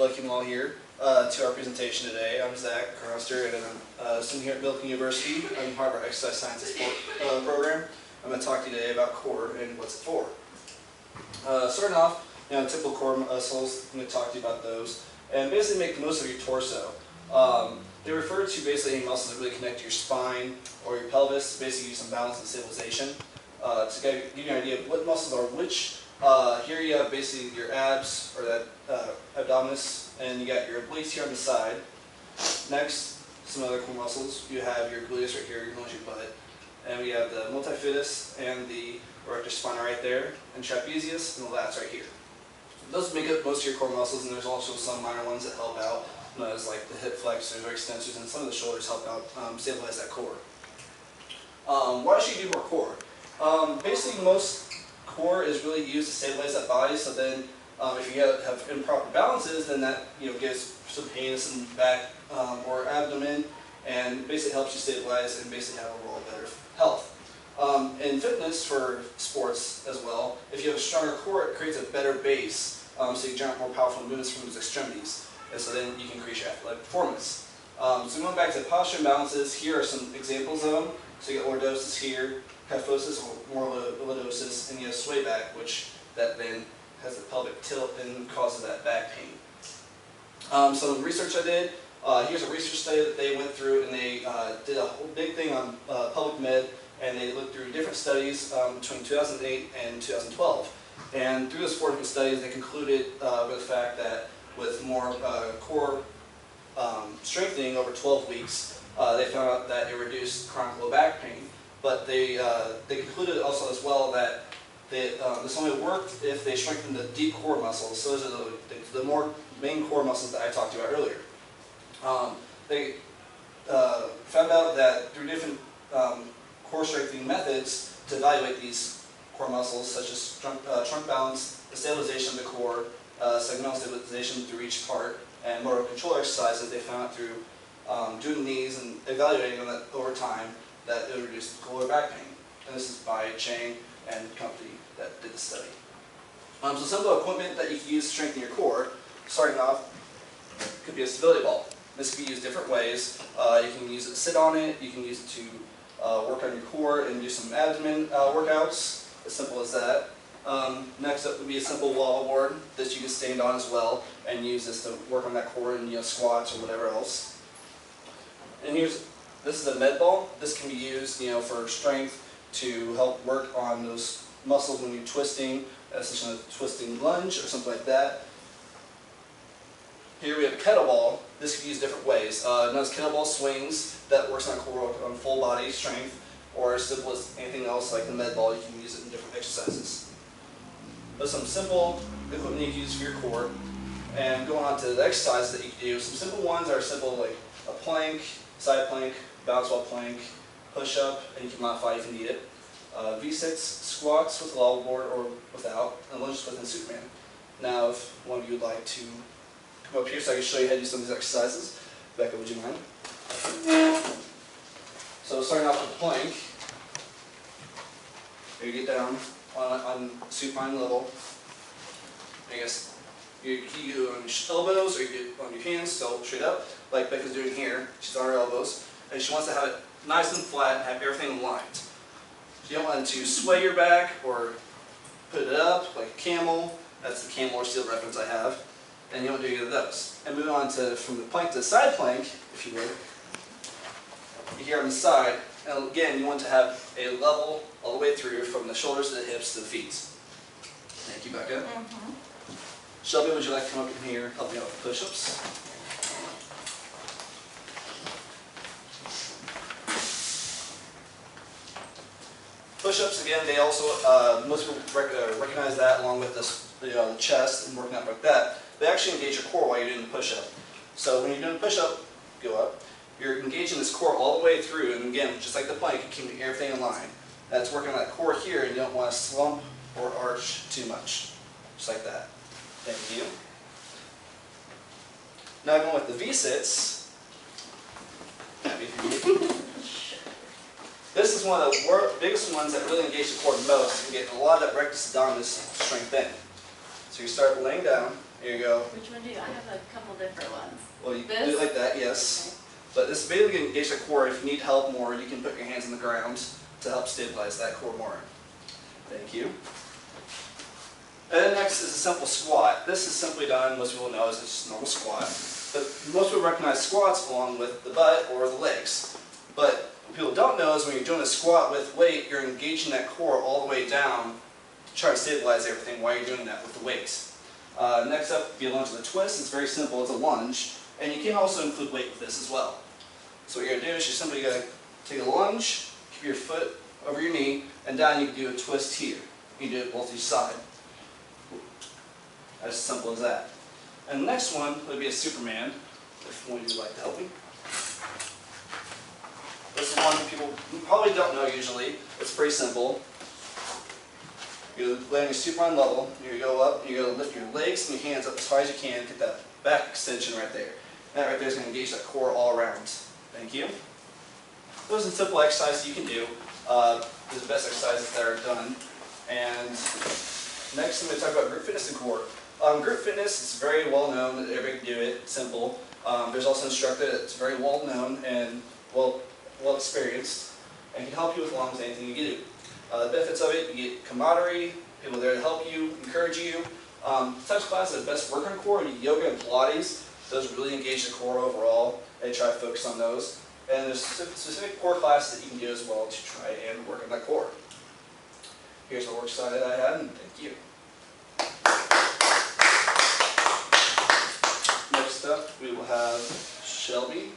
welcome you all here to our presentation today. I'm Zach Carnoster, and I'm a student here at Milton University. I'm part of our Exercise Sciences program. I'm going to talk to you today about core and what's it for. Starting off, typical core muscles, I'm going to talk to you about those, and basically make the most of your torso. They refer to basically any muscles that really connect to your spine or your pelvis, basically use some balance and stabilization. To give you an idea of what muscles are which, here you have basically your abs, or that abdominis, and you got your obliques here on the side. Next, some other core muscles. You have your gluteus right here, your butt. And we have the multifidus and the erector spinae right there, and trapezius and the lats right here. Those make up most of your core muscles, and there's also some minor ones that help out, as like the hip flexors or extensors, and some of the shoulders help out stabilize that core. Why should you do more core? Basically, most core is really used to stabilize that body. So then, if you have improper balances, then that gives some pain in the back or abdomen, and basically helps you stabilize and basically have overall better health. In fitness for sports as well, if you have a stronger core, it creates a better base, so you generate more powerful movements from those extremities, and so then you can increase your athletic performance. So going back to posture imbalances, here are some examples of them. So you get lordosis here, kyphosis or lordosis, and you have sway back, which that then has the pelvic tilt and causes that back pain. Some research I did, here's a research study that they went through, and they did a whole big thing on public med, and they looked through different studies between 2008 and 2012. And through those 4 different studies, they concluded with the fact that with more core strengthening over 12 weeks, they found out that it reduced chronic low back pain. But they concluded also as well that this only worked if they strengthened the deep core muscles. So those are the more main core muscles that I talked about earlier. They found out that through different core strengthening methods to evaluate these core muscles, such as trunk balance, the stabilization of the core, segmental stabilization through each part, and motor control exercises, they found out through doing these and evaluating them over time that it would reduce lower back pain. And this is by Chang and the company that did the study. So some of the equipment that you can use to strengthen your core, starting off, could be a stability ball. This can be used different ways. You can use it to sit on it, you can use it to work on your core and do some abdomen workouts, as simple as that. Next up would be a simple wall board that you can stand on as well and use this to work on that core and squats or whatever else. And this is a med ball. This can be used for strength to help work on those muscles when you're twisting, such as a twisting lunge or something like that. Here we have a kettlebell. This can be used different ways. Notice kettlebell swings, that works on core on full body strength, or as simple as anything else like the med ball, you can use it in different exercises. There's some simple equipment you can use for your core. And going on to the exercises that you can do, some simple ones are simple like a plank, side plank, balance wall plank, push-up, and you can modify if you need it. V6 squats with a level board or without, and lunges within Superman. Now, if one of you would like to come up here so I can show you how to do some of these exercises. Becca, would you mind? So starting off with the plank, you get down on supine level. I guess you do it on your elbows or you do it on your hands, so straight up, like Becca's doing here. She's on her elbows, and she wants to have it nice and flat and have everything aligned. So you don't want to sway your back or put it up like a camel. That's the camel or steel reference I have. And you don't do either of those. And moving on to from the plank to the side plank, if you would. You're here on the side, and again, you want to have a level all the way through from the shoulders to the hips to the feet. Thank you, Becca. Shelby, would you like to come up in here, help me out with push-ups? Push-ups, again, they also, most people recognize that along with this, the chest and working out like that. They actually engage your core while you're doing the push-up. So when you're doing the push-up, go up, you're engaging this core all the way through, and again, just like the plank, you keep everything in line. That's working on that core here, and you don't want to slump or arch too much. Just like that. Thank you. Now going with the V-sits. This is one of the biggest ones that really engage the core the most and get a lot of that rectus abdominis strength in. So you start laying down. Here you go. Which one do you? I have a couple different ones. Well, you This? do it like that, yes. Okay. But this is basically going to engage the core. If you need help more, you can put your hands on the ground to help stabilize that core more. Thank you. And then next is a simple squat. This is simply done, most people know, as just a normal squat. But most people recognize squats along with the butt or the legs. But what people don't know is when you're doing a squat with weight, you're engaging that core all the way down to try to stabilize everything while you're doing that with the weight. Next up would be a lunge with a twist. It's very simple. It's a lunge. And you can also include weight with this as well. So what you're going to do is you're simply going to take a lunge, keep your foot over your knee, and down you can do a twist here. You can do it both each side. As simple as that. And the next one would be a Superman, if one of you would like to help me. This is one people probably don't know usually. It's pretty simple. You lay on your Superman level, you go up, and you're going to lift your legs and your hands up as high as you can, get that back extension right there. And that right there is going to engage that core all around. Thank you. Those are simple exercises you can do. These are the best exercises that are done. And next I'm going to talk about group fitness and core. Group fitness is very well known that everybody can do it. It's simple. There's also an instructor that's very well known and well experienced and can help you with along with anything you do. The benefits of it, you get camaraderie, people there to help you, encourage you. Types of classes that best work on core, yoga and Pilates. Those really engage the core overall and try to focus on those. And there's specific core classes that you can do as well to try and work on that core. Here's the work side that I had, and thank you. Next up, we will have Shelby.